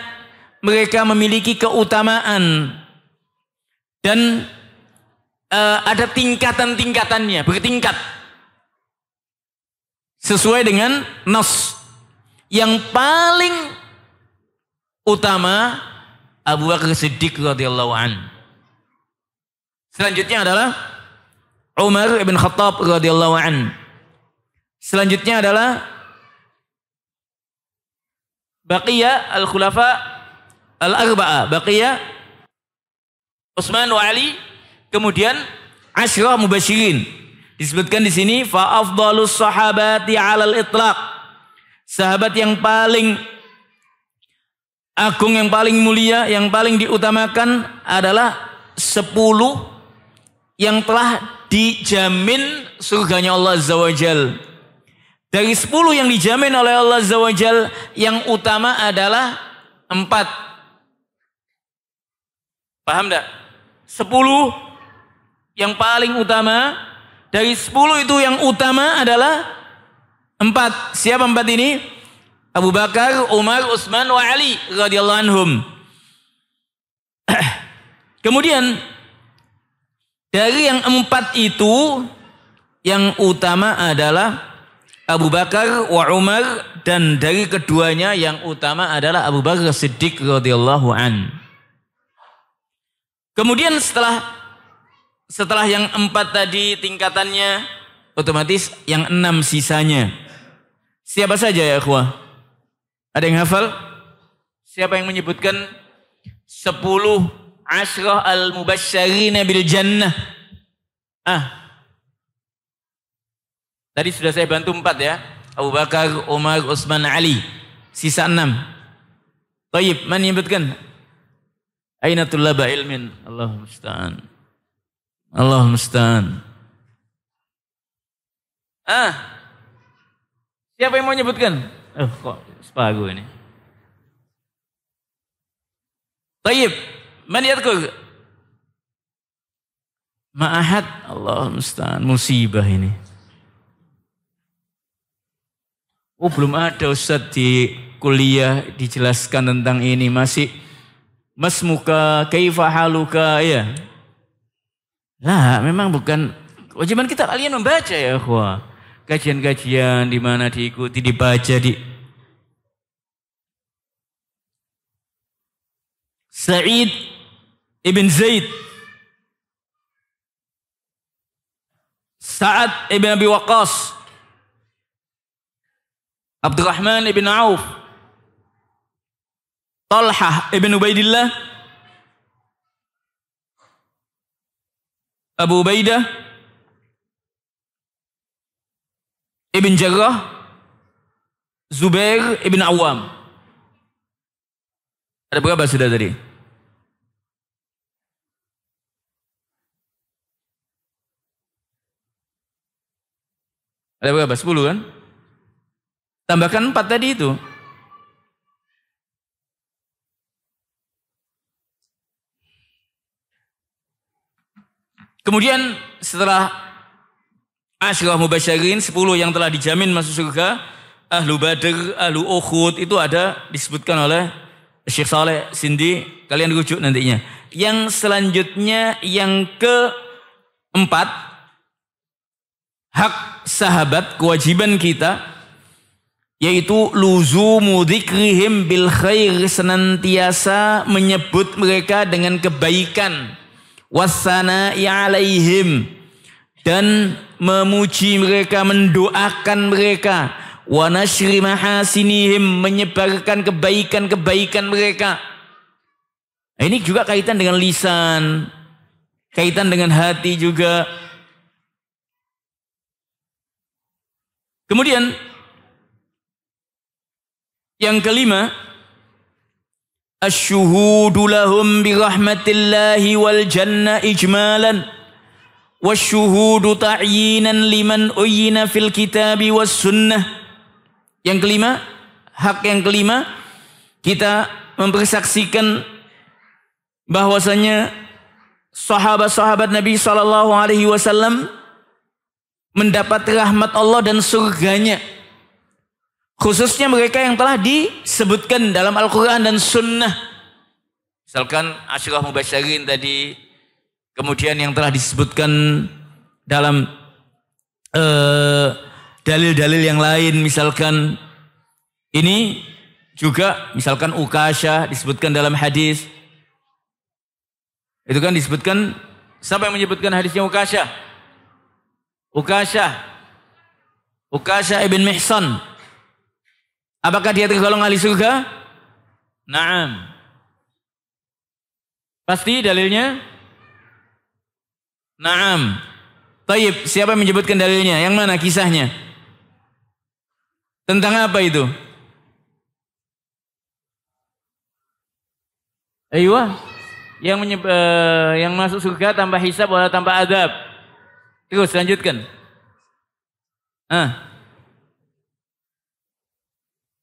mereka memiliki keutamaan dan ada tingkatan-tingkatannya, bertingkat. Sesuai dengan nas. Yang paling utama Abu Bakar Siddiq radhiyallahu an. Selanjutnya adalah Umar ibn Khattab radhiyallahu an. Selanjutnya adalah Baqiyah al-Khulafa al-Arba'ah, Baqiyah, Utsman wa Ali, kemudian Asyrah Mubasyirin. Disebutkan di sini fa afdhalus sahabati 'alal itlaq. Sahabat yang paling agung, yang paling mulia, yang paling diutamakan adalah 10 yang telah dijamin surganya Allah Azza wa Jal. Dari 10 yang dijamin oleh Allah Azza wa Jal, yang utama adalah 4. Paham enggak? 10 yang paling utama, dari 10 itu yang utama adalah 4. Siapa 4 ini? Abu Bakar, Umar, Utsman, wa Ali radhiyallahu anhum. Kemudian dari yang 4 itu, yang utama adalah Abu Bakar wa Umar, dan dari keduanya yang utama adalah Abu Bakar Siddiq radhiyallahu an. Kemudian setelah yang 4 tadi tingkatannya, otomatis yang 6 sisanya. Siapa saja ya ikhwah? Ada yang hafal? Siapa yang menyebutkan 10 asyrah al-mubasysyirina bil jannah? Tadi sudah saya bantu 4 ya. Abu Bakar, Umar, Utsman, Ali. Sisa 6. Tayyib, man menyebutkan? Aina tullaba ilmin? Allahul musta'an. Allahul musta'an. Siapa yang mau menyebutkan? Kok sepagu ini. Tayyib, man yadhkur? Ma'ahad. Allahul musta'an. Musibah ini. Belum ada Ustadz di kuliah dijelaskan tentang ini. Masih masmuka, kaifa haluka, ya. Lah, memang bukan kewajiban kita kalian membaca ya, ikhwah. Kajian-kajian di mana diikuti, dibaca di Sa'id ibn Zaid, Sa'ad ibn Abi Waqqas, Abdurrahman ibn Auf, Talhah ibn Ubaidillah, Abu Ubaidah ibn Jarrah, Zubair ibn Awam. Ada berapa sudah tadi? Ada berapa? 10 kan? Tambahkan 4 tadi itu. Kemudian setelah Asyrah Mubasyirin, 10 yang telah dijamin masuk surga, Ahlu Badr, Ahlu Uhud, itu ada disebutkan oleh Syekh Saleh Sindi, kalian rujuk nantinya. Yang selanjutnya yang keempat, hak sahabat, kewajiban kita, yaitu luzumu dzikrihim bil khair, senantiasa menyebut mereka dengan kebaikan, wassana'i alaihim, dan memuji mereka, mendoakan mereka, wa nasyri mahasinihim, menyebarkan kebaikan-kebaikan mereka. Nah, ini juga kaitan dengan lisan, kaitan dengan hati juga. Kemudian yang kelima, asyuhudu lahum birahmatillahi wal jannah ijmalan, wasyuhudu ta'yinan liman uyina fil kitabi was sunnah. Yang kelima, hak yang kelima, kita mempersaksikan bahwasanya sahabat-sahabat Nabi SAW mendapat rahmat Allah dan surganya. Khususnya mereka yang telah disebutkan dalam Al-Quran dan Sunnah. Misalkan Asyrah Mubasyirin tadi, kemudian yang telah disebutkan dalam dalil-dalil yang lain, misalkan ini juga misalkan Ukasyah disebutkan dalam hadis. Itu kan disebutkan, siapa yang menyebutkan hadisnya Ukasyah? Ukasyah ibn Mihsan. Apakah dia tergolong ahli surga? Naam. Pasti dalilnya? Naam. Taib, siapa yang menyebutkan dalilnya? Yang mana kisahnya? Tentang apa itu? Aywa, yang masuk surga tanpa hisab wala tanpa adab. Terus lanjutkan.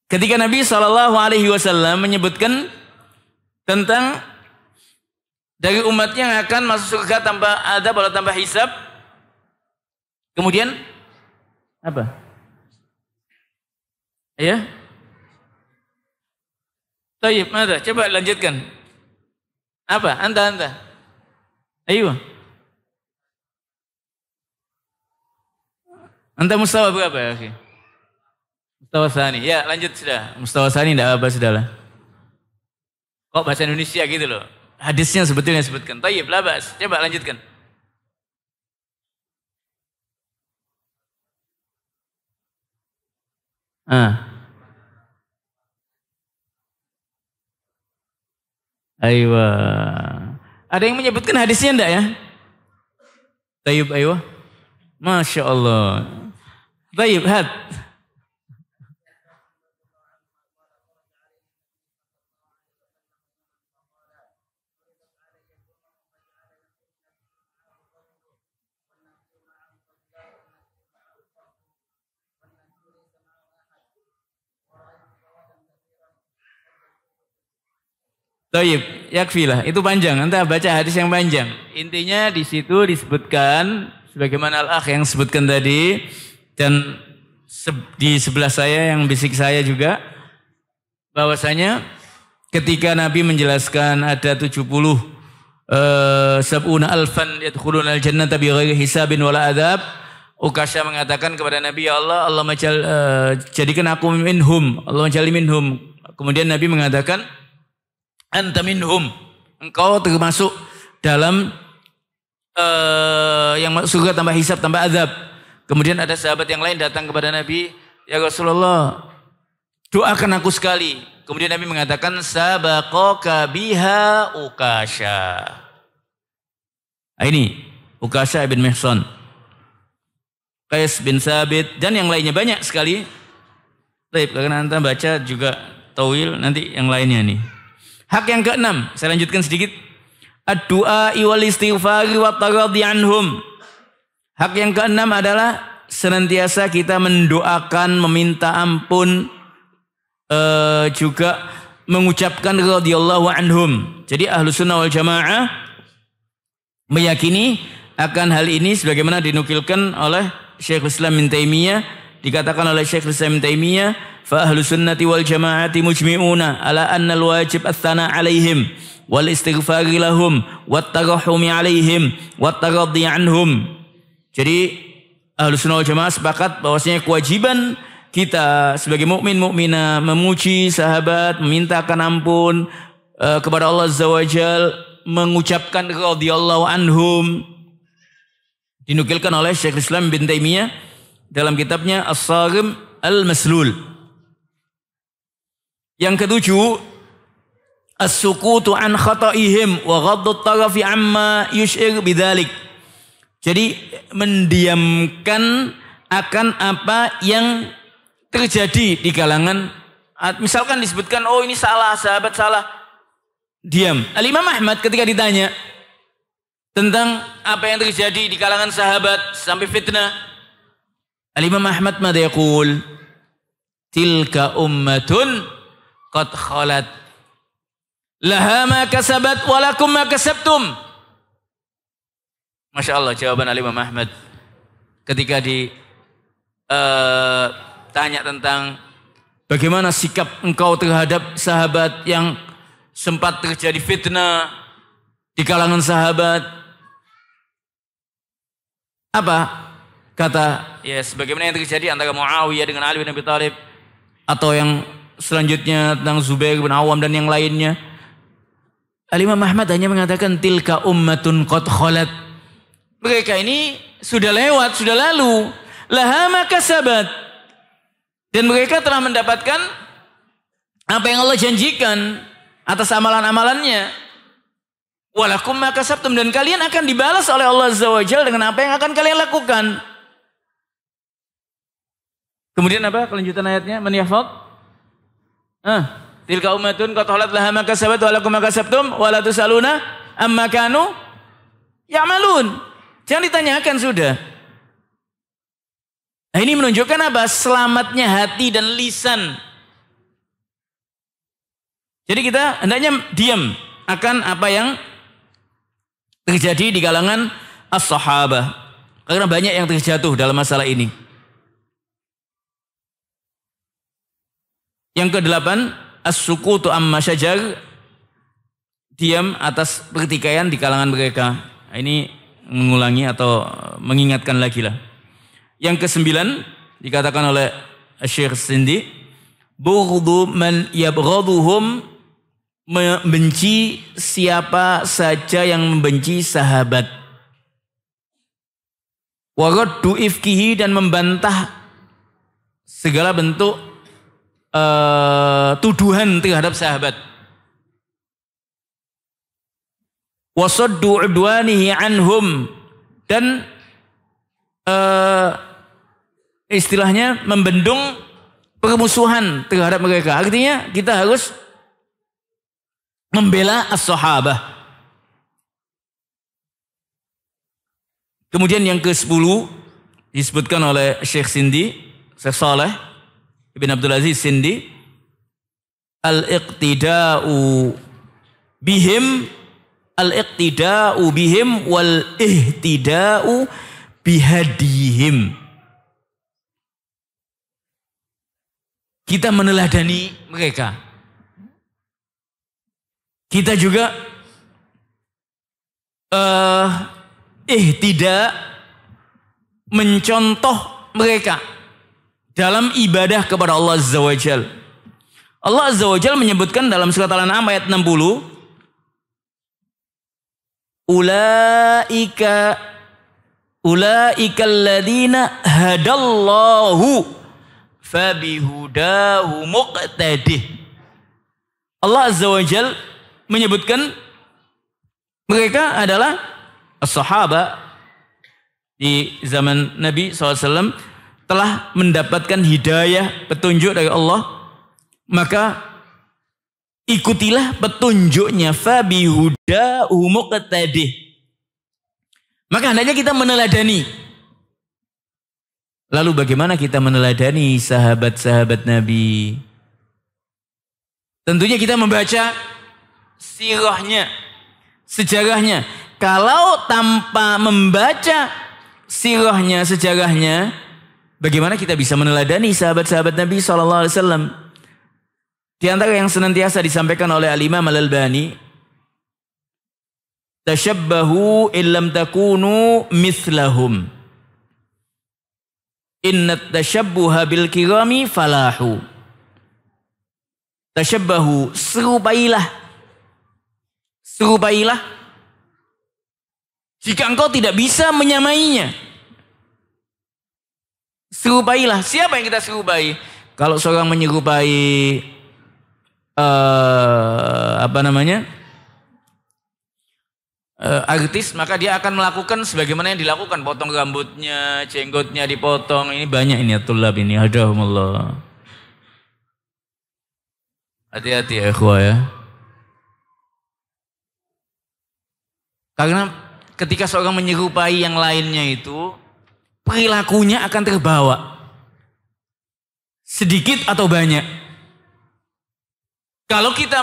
Ketika Nabi SAW menyebutkan tentang dari umatnya yang akan masuk surga tanpa adab wala tanpa hisab, kemudian apa? Ya? Taib, mana? Coba lanjutkan. Apa? Anta. Ayo. Anta mustawa berapa ya? Okay. Mustawa Sani. Ya, lanjut sudah. Mustawa Sani tidak apa sudahlah. Kok bahasa Indonesia gitu loh. Hadisnya sebetulnya sebutkan. Tayyib, labas. Coba lanjutkan. Aywa. Ada yang menyebutkan hadisnya enggak ya? Tayyib, aywa. Masya Allah. Tayyib, had. Tayyib, yakfilah. Itu panjang. Anda baca hadis yang panjang. Intinya di situ disebutkan sebagaimana al-akh yang sebutkan tadi, dan di sebelah saya yang bisik saya juga, bahwasanya ketika Nabi menjelaskan ada 70 sab'una alfan yadkhuluna al-jannata bighairi hisabin wala adab, Ukasyah mengatakan kepada Nabi, ya Allah, Allah jadikan aku minhum, Allah majali minhum. Kemudian Nabi mengatakan, anta minhum, engkau termasuk dalam yang masuk surga tanpa hisab, tanpa azab. Kemudian ada sahabat yang lain datang kepada Nabi, ya Rasulullah, doakan aku sekali. Kemudian Nabi mengatakan, sabaqaka biha Ukasyah. Ini Ukasyah bin Mihsan, Qais bin Sabit, dan yang lainnya banyak sekali. Baik, karena anda baca juga tawil, nanti yang lainnya nih. Hak yang keenam, saya lanjutkan sedikit. Ad-du'a wal istighfar wa taradhi anhum. Hak yang keenam adalah senantiasa kita mendoakan, meminta ampun, juga mengucapkan radhiyallahu anhum. Jadi Ahlus Sunnah wal Jamaah meyakini akan hal ini sebagaimana dinukilkan oleh Syekhul Islam Ibnu Taimiyah, dikatakan oleh Syekhul Islam Ibnu Taimiyah, fa ahlus sunnati wal jamaati mujmi'una ala anna al-wajib ats-tsana 'alaihim wal istighfari lahum wat tarahumi 'alaihim wat taradhi anhum. Jadi Ahlus Sunnah wal Jamaah sepakat bahwasanya kewajiban kita sebagai mukmin mukminah memuji sahabat, memintakan ampun kepada Allah Azza wa Jalla, mengucapkan radhiyallahu anhum. Dinukilkan oleh Syekhul Islam Ibnu Taimiyah dalam kitabnya As-Sarim Al-Maslul. Yang ketujuh, as-sukutu an khata'ihim wa ghaddu tarafi amma yush'ir bidzalik. Jadi mendiamkan akan apa yang terjadi di kalangan, misalkan disebutkan, oh ini salah, sahabat salah, diam. Al-Imam Ahmad ketika ditanya tentang apa yang terjadi di kalangan sahabat sampai fitnah, Al-Imam Ahmad mada yaqul? Tilka ummatun qad khalat laha ma kasabat wa lakum ma kasabtum. Masya Allah jawaban Al-Imam Ahmad ketika ditanya tentang bagaimana sikap engkau terhadap sahabat yang sempat terjadi fitnah di kalangan sahabat. Apa? Kata, ya sebagaimana yang terjadi antara Muawiyah dengan Ali bin Abi Thalib, atau yang selanjutnya tentang Zubair bin Awam dan yang lainnya. Al-Imam Ahmad hanya mengatakan tilka ummatun qad khalat. Mereka ini sudah lewat, sudah lalu. Laha ma kasabat. Dan mereka telah mendapatkan apa yang Allah janjikan atas amalan-amalannya. Walakum ma kasabtum, dan kalian akan dibalas oleh Allah Azza wa Jalla dengan apa yang akan kalian lakukan. Kemudian apa kelanjutan ayatnya? Man yahfaz? Tilka ummatun qad khalat laha ma kasabat wa lakum ma kasabtum wa la tusaluna amma kanu ya'malun. Jangan ditanyakan sudah. Nah, ini menunjukkan apa? Selamatnya hati dan lisan. Jadi kita hendaknya diam akan apa yang terjadi di kalangan as-sahabah. Karena banyak yang terjatuh dalam masalah ini. Yang ke-8, as-sukutu amma syajar, diam atas pertikaian di kalangan mereka. Nah, ini mengulangi atau mengingatkan lagi lah. Yang ke-9 dikatakan oleh Syekh Sindi, bughdu man yabghaduhum, membenci siapa saja yang membenci sahabat. Wa raddu ifkihi, dan membantah segala bentuk tuduhan terhadap sahabat. Wasaddu udwanihi anhum, dan istilahnya membendung permusuhan terhadap mereka. Artinya kita harus membela as-sahabah. Kemudian yang ke-10 disebutkan oleh Syekh Sindi, Syekh Saleh Ibn Abdul Aziz Sindi, al-iqtida'u bihim wal ihtida'u bihadihim. Kita meneladani mereka. Kita juga ihtidak, mencontoh mereka dalam ibadah kepada Allah Azza wa Jal. Allah Azza wa Jal menyebutkan dalam surat Al-An'am ayat 60, Ulaika alladzina hadallahu fabihudahu muqtadih. Allah Azza wa Jal menyebutkan mereka adalah as-sahaba di zaman Nabi SAW telah mendapatkan hidayah, petunjuk dari Allah, maka ikutilah petunjuknya. Fabihudahu muqtadih. Maka hendaknya kita meneladani. Lalu bagaimana kita meneladani sahabat-sahabat Nabi? Tentunya kita membaca sirahnya, sejarahnya. Kalau tanpa membaca sirahnya, sejarahnya, bagaimana kita bisa meneladani sahabat-sahabat Nabi SAW? Di antara yang senantiasa disampaikan oleh Al-Imam Al-Albani, tashabbahu illam takunu mithlahum, innat tashabbuha bil kirami falahu. Tashabbahu, serupailah jika engkau tidak bisa menyamainya. Serupailah. Siapa yang kita serupai? Kalau seorang menyerupai artis, maka dia akan melakukan sebagaimana yang dilakukan, potong rambutnya, jenggotnya dipotong. Ini banyak ini tulab ini, hadahumullah. Hati-hati ya ikhwah ya. Karena ketika seorang menyerupai yang lainnya itu, perilakunya akan terbawa. Sedikit atau banyak. Kalau kita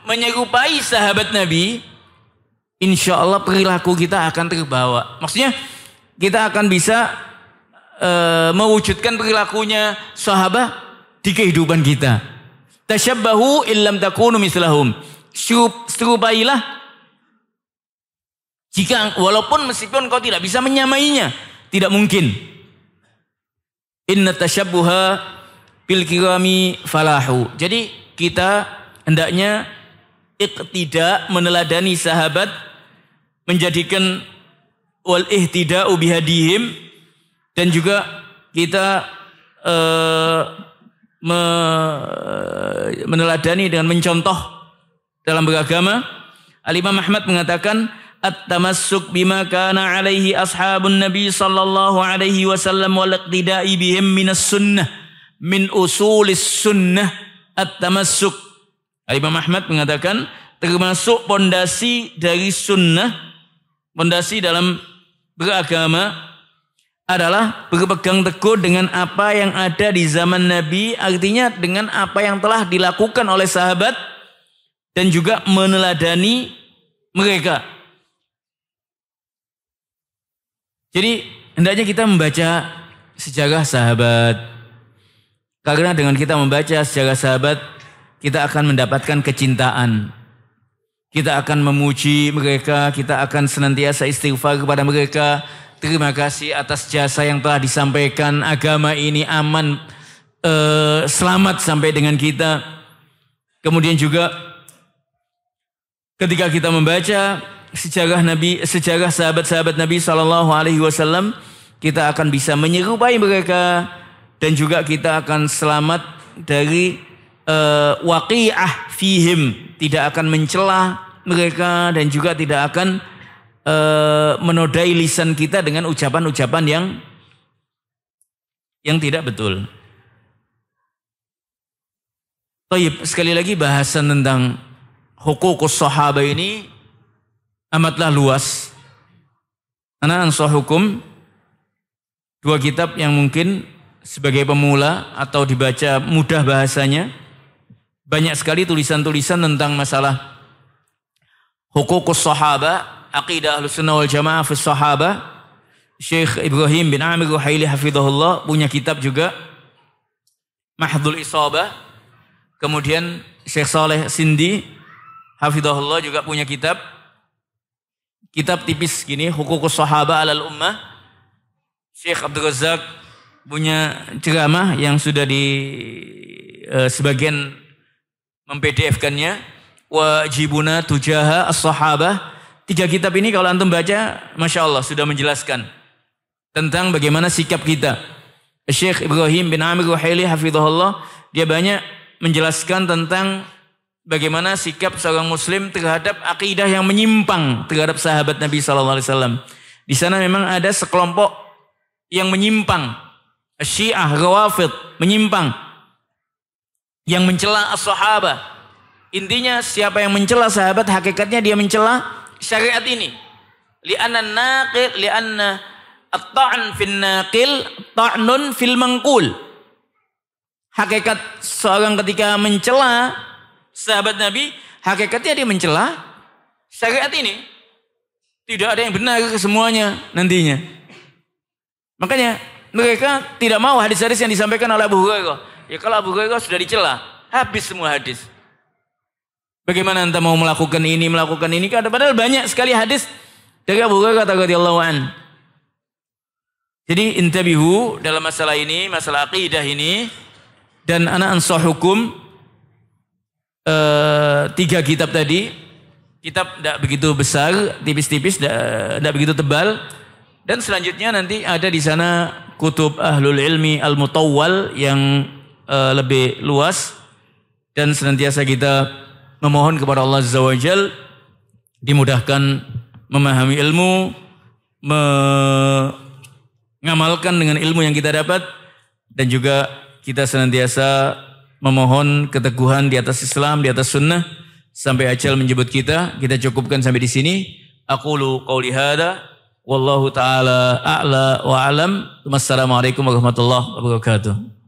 menyerupai sahabat Nabi, insya Allah perilaku kita akan terbawa. Maksudnya kita akan bisa mewujudkan perilakunya sahabat di kehidupan kita. Tashabbahu illam takunu mislahum. Serupailah, jika walaupun meskipun kau tidak bisa menyamainya, Tidak mungkin. Inna tasyabbuha bil kirami falahu. Jadi kita hendaknya iqtida, meneladani sahabat, menjadikan wal ihtida'u bihadihim, dan juga kita meneladani dengan mencontoh dalam beragama. Al-Imam Ahmad mengatakan at-tamassuk bima kana alaihi ashabun nabi sallallahu alaihi wasallam wal iqtida'i bihim minas sunnah min usulis sunnah. At-tamassuk, Al-Imam Ahmad mengatakan, termasuk pondasi dari sunnah, pondasi dalam beragama adalah berpegang teguh dengan apa yang ada di zaman Nabi, artinya dengan apa yang telah dilakukan oleh sahabat dan juga meneladani mereka. Jadi hendaknya kita membaca sejarah sahabat, karena dengan kita membaca sejarah sahabat kita akan mendapatkan kecintaan. Kita akan memuji mereka, kita akan senantiasa istighfar kepada mereka. Terima kasih atas jasa yang telah disampaikan, agama ini aman, selamat sampai dengan kita. Kemudian juga ketika kita membaca sejarah Nabi, sejarah sahabat-sahabat Nabi SAW, kita akan bisa menyerupai mereka, dan juga kita akan selamat dari waqi'ah fihim, tidak akan mencela mereka, dan juga tidak akan menodai lisan kita dengan ucapan-ucapan yang tidak betul. Baik, sekali lagi bahasan tentang huququs sahabah ini amatlah luas. Ana ansah hukum, dua kitab yang mungkin sebagai pemula atau dibaca mudah bahasanya. Banyak sekali tulisan-tulisan tentang masalah huququs sahabah, Aqidah Ahlussunnah wal Jamaah fi Sahabah. Syekh Ibrahim bin Amir Ruhaili hafizahullah punya kitab juga, Mahdhul Isabah. Kemudian Syekh Saleh Sindi hafizahullah juga punya kitab tipis gini, Huququs Sahabah alal Ummah. Syekh Abdul Razak punya ceramah yang sudah di sebagian mem-PDF-kannya, Wajibuna Tujaha As-Sahabah. 3 kitab ini kalau antum baca, Masya Allah sudah menjelaskan tentang bagaimana sikap kita. Syekh Ibrahim bin Amir Ruhaili hafizahullah, dia banyak menjelaskan tentang bagaimana sikap seorang muslim terhadap akidah yang menyimpang terhadap sahabat Nabi SAW. Di sana memang ada sekelompok yang menyimpang, Syiah, Rawafid, menyimpang, yang mencela as-sahabah. Intinya siapa yang mencela sahabat, hakikatnya dia mencela syariat ini. Li'anna at-ta'n fil naqil ta'nun fil manqul. Hakikat seorang ketika mencela sahabat Nabi, hakikatnya dia mencela syariat ini. Tidak ada yang benar semuanya nantinya. Makanya mereka tidak mau hadis-hadis yang disampaikan oleh Abu Hurairah. Ya kalau Abu Hurairah sudah dicela, habis semua hadis. Bagaimana anda mau melakukan ini, padahal banyak sekali hadis dari Abu Hurairah radhiyallahu an. Jadi intabihu dalam masalah ini, masalah akidah ini. Dan ana ansah hukum 3 kitab tadi. Kitab tidak begitu besar, tipis-tipis, tidak begitu tebal. Dan selanjutnya nanti ada di sana kutub ahlul ilmi al-mutawwal yang lebih luas. Dan senantiasa kita memohon kepada Allah Azza wa Jal dimudahkan memahami ilmu, mengamalkan dengan ilmu yang kita dapat, dan juga kita senantiasa memohon keteguhan di atas Islam, di atas sunnah sampai ajal menjemput kita. Kita cukupkan sampai di sini. Aqulu qauli hadza wallahu taala a'la wa alam. Wassalamualaikum warahmatullahi wabarakatuh.